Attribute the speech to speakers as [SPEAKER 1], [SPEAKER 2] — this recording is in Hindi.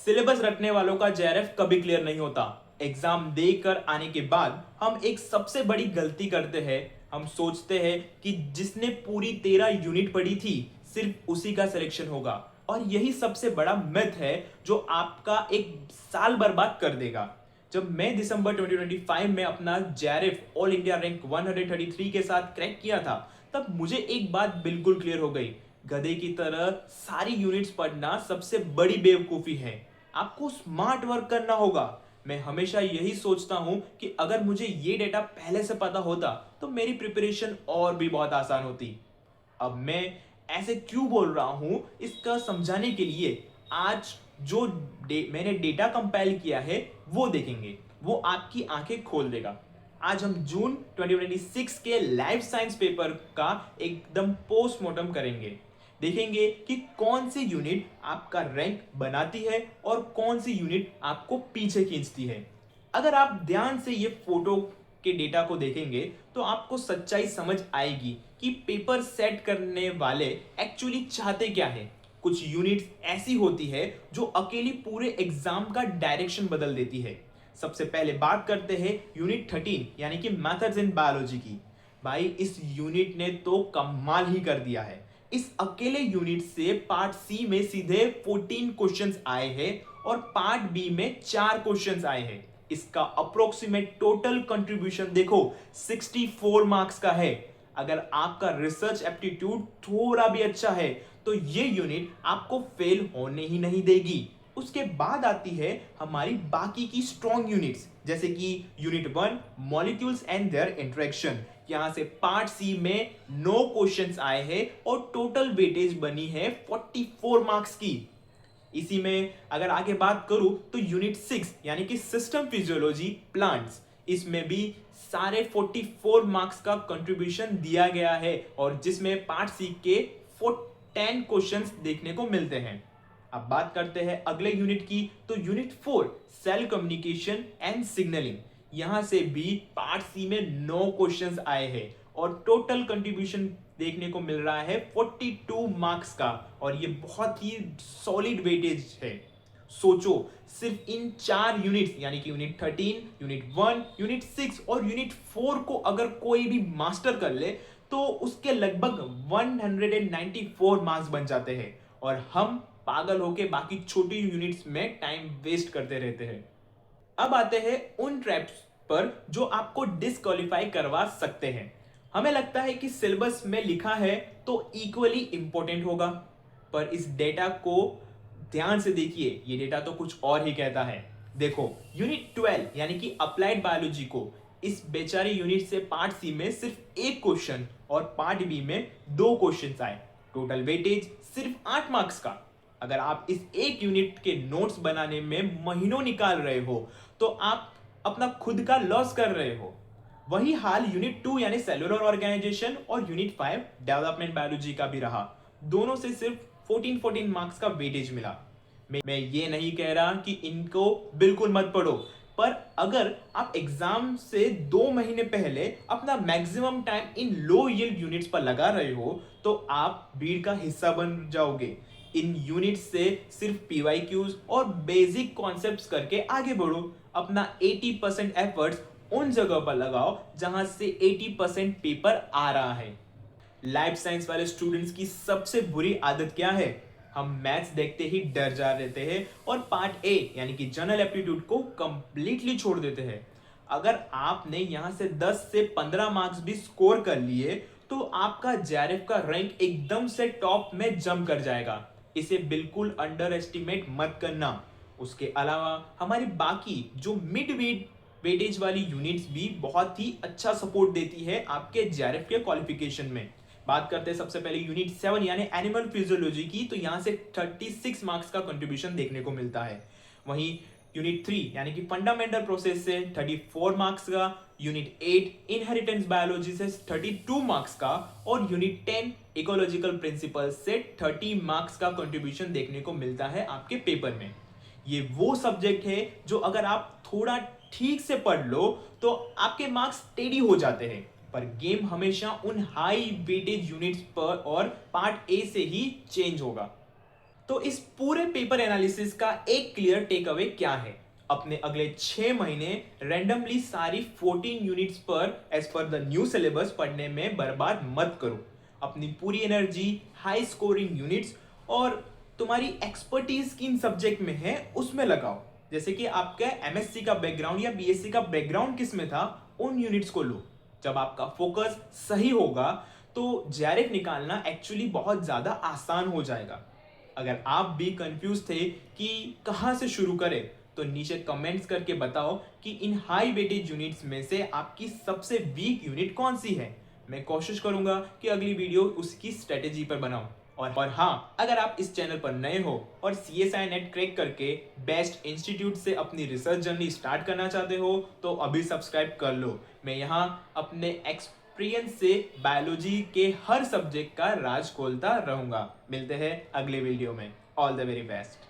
[SPEAKER 1] सिलेबस रटने वालों का जेआरएफ कभी क्लियर नहीं होता। एग्जाम देकर आने के बाद हम एक सबसे बड़ी गलती करते हैं। हम सोचते हैं कि जिसने पूरी 13 यूनिट पढ़ी थी सिर्फ उसी का सिलेक्शन होगा, और यही सबसे बड़ा मिथ है जो आपका एक साल बर्बाद कर देगा। जब मैं दिसंबर 2025 में अपना जेआरएफ ऑल इंडिया रैंक 133 के साथ क्रैक किया था, तब मुझे एक बात बिल्कुल क्लियर हो गई। गधे की तरह सारी यूनिट्स पढ़ना सबसे बड़ी बेवकूफी है। आपको स्मार्ट वर्क करना होगा। मैं हमेशा यही सोचता हूं कि अगर मुझे ये डेटा पहले से पता होता तो मेरी प्रिपरेशन और भी बहुत आसान होती। अब मैं ऐसे क्यों बोल रहा हूं, इसका समझाने के लिए आज जो मैंने डेटा कंपाइल किया है वो देखेंगे। वो आपकी आंखें खोल देगा। आज हम जून 2026 के लाइफ साइंस पेपर का एकदम पोस्टमार्टम करेंगे। देखेंगे कि कौन सी यूनिट आपका रैंक बनाती है और कौन सी यूनिट आपको पीछे खींचती है। अगर आप ध्यान से ये फोटो के डेटा को देखेंगे तो आपको सच्चाई समझ आएगी कि पेपर सेट करने वाले एक्चुअली चाहते क्या है। कुछ यूनिट्स ऐसी होती है जो अकेली पूरे एग्जाम का डायरेक्शन बदल देती है। सबसे पहले बात करते हैं यूनिट 13 यानी कि मेथड्स इन बायोलॉजी की। भाई इस यूनिट ने तो कमाल ही कर दिया है। इस अकेले यूनिट से पार्ट सी में सीधे 14 क्वेश्चंस आए हैं और पार्ट बी में 4 क्वेश्चंस आए हैं। इसका अप्रोक्सीमेट टोटल कंट्रीब्यूशन देखो 64 मार्क्स का है। अगर आपका रिसर्च एप्टीट्यूड थोड़ा भी अच्छा है तो ये यूनिट आपको फेल होने ही नहीं देगी। उसके बाद आती है हमारी बाकी की स्ट्रॉन्ग यूनिट्स, जैसे कि unit 1 molecules and there interaction. यहां से पार्ट सी में 9 क्वेश्चंस आए हैं और टोटल वेटेज बनी है 44 मार्क्स की। इसी में अगर आगे बात करूं तो यूनिट 6 यानी कि सिस्टम फिजियोलॉजी प्लांट्स, इसमें भी सारे 44 मार्क्स का कंट्रीब्यूशन दिया गया है और जिसमें पार्ट सी के 10 क्वेश्चंस देखने को मिलते हैं। अब बात करते हैं अगले यूनिट की, तो unit 4 cell communication and signalling. यहां से भी पार्ट सी में 9 क्वेश्चंस आए हैं और टोटल कंट्रीब्यूशन देखने को मिल रहा है 42 मार्क्स का, और ये बहुत ही सॉलिड वेटेज है। सोचो सिर्फ इन 4 यूनिट्स यानी कि यूनिट 13, यूनिट 1, यूनिट 6 और यूनिट 4 को अगर कोई भी मास्टर कर ले तो उसके लगभग 194 मार्क्स बन जाते हैं, और हम पागल होके बाकी छोटी यूनिट्स में टाइम वेस्ट करते रहते हैं। अब आते हैं उन ट्रैप्स पर जो आपको डिस्क्वालीफाई करवा सकते हैं। हमें लगता है कि सिलेबस में लिखा है तो इक्वली इंपॉर्टेंट होगा, पर इस डेटा को ध्यान से देखिए। ये डेटा तो कुछ और ही कहता है। देखो यूनिट 12 यानी कि अप्लाइड बायोलॉजी को, इस बेचारी यूनिट से पार्ट सी में सिर्फ 1 क्वेश्चन और पार्ट बी में 2 क्वेश्चन आए। टोटल वेटेज सिर्फ 8 मार्क्स का। अगर आप इस एक यूनिट के नोट्स बनाने में महीनों निकाल रहे हो तो आप अपना खुद का लॉस कर रहे हो। वही हाल यूनिट 2 यानी सेलुलर ऑर्गेनाइजेशन और यूनिट 5 डेवलपमेंट बायोलॉजी का भी रहा। दोनों से सिर्फ 14 मार्क्स का वेटेज मिला। मैं ये नहीं कह रहा कि इनको बिल्कुल मत पढ़ो, पर अगर आप एग्जाम से 2 महीने पहले अपना maximum time in low yield units पर लगा रहे हो तो आप भीड़ का हिस्सा बन जाओगे। इन यूनिट्स से सिर्फ पीवाईक्यूज और बेसिक कॉन्सेप्ट्स करके आगे बढ़ो। अपना 80% एफर्ट्स उन जगह पर लगाओ जहां से 80% पेपर आ रहा है। लाइफ साइंस वाले स्टूडेंट्स की सबसे बुरी आदत क्या है? हम मैथ्स देखते ही डर जा देते हैं और पार्ट ए यानी कि जनरल एप्टीट्यूड को कंप्लीटली छोड़ देते हैं। अगर आपने यहां से 10 से 15 मार्क्स भी स्कोर कर लिए तो आपका जेआरएफ का रैंक एकदम से टॉप में जंप कर जाएगा। इसे बिल्कुल अंडर एस्टिमेट मत करना। उसके अलावा हमारी बाकी जो मिड वेटेज वाली यूनिट्स भी बहुत ही अच्छा सपोर्ट देती है आपके जेआरएफ के क्वालिफिकेशन में। बात करते हैं सबसे पहले यूनिट 7 यानी एनिमल फिजियोलॉजी की, तो यहां से 36 मार्क्स का कंट्रीब्यूशन देखने को मिलता है। वहीं यूनिट 3 यानी कि फंडामेंटल प्रोसेस से 34 मार्क्स का, यूनिट 8 इनहेरिटेंस बायोलॉजी से 32 मार्क्स का और यूनिट 10 इकोलॉजिकल प्रिंसिपल से 30 मार्क्स का कंट्रीब्यूशन देखने को मिलता है आपके पेपर में। ये वो सब्जेक्ट है जो अगर आप थोड़ा ठीक से पढ़ लो तो आपके मार्क्स टेढ़ी हो जाते हैं, पर गेम हमेशा उन हाई वेटेज यूनिट्स पर और पार्ट ए से ही चेंज होगा। तो इस पूरे पेपर एनालिसिस का एक क्लियर टेक अवे क्या है? अपने अगले 6 महीने रैंडमली सारी 14 यूनिट्स पर as per the new syllabus पढ़ने में बर्बाद मत करो। अपनी पूरी एनर्जी हाई स्कोरिंग यूनिट्स और तुम्हारी एक्सपर्टीज किन सब्जेक्ट में है उसमें लगाओ। जैसे कि आपका एमएससी का बैकग्राउंड या बीएससी का बैकग्राउंड किस में था, उन यूनिट्स को लो। जब आपका फोकस सही होगा तो जेआरएफ निकालना एक्चुअली बहुत ज्यादा आसान हो जाएगा। अगर आप भी कंफ्यूज थे कि कहां से शुरू करें, तो नीचे कमेंट्स करके बताओ कि इन हाई वेटेज यूनिट्स में से आपकी सबसे वीक यूनिट कौन सी है। मैं कोशिश करूंगा कि अगली वीडियो उसकी स्ट्रेटेजी पर बनाऊं। और हाँ, अगर आप इस चैनल पर नए हो और CSI नेट क्रैक करके बेस्ट इंस्टीट्यूट से अपनी रिसर्च जर्नी स्टार्ट करना चाहते हो तो अभी सब्सक्राइब कर लो। मैं यहाँ अपने एक्सपीरियंस से बायोलॉजी के हर सब्जेक्ट का राज खोलता रहूंगा। मिलते हैं अगले वीडियो में। All the very best.